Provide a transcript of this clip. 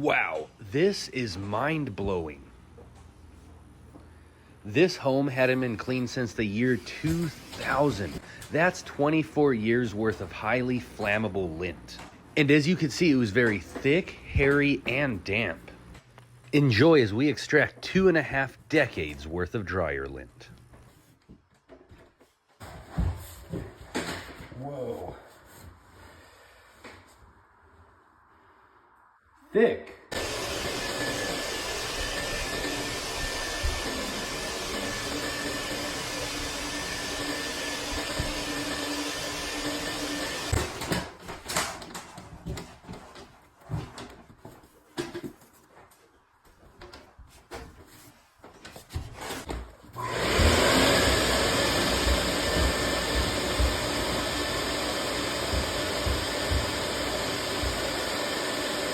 Wow, this is mind-blowing. This home hadn't been cleaned since the year 2000. That's 24 years worth of highly flammable lint. And as you can see, it was very thick, hairy, and damp. Enjoy as we extract 2.5 decades worth of dryer lint. Whoa. Thick.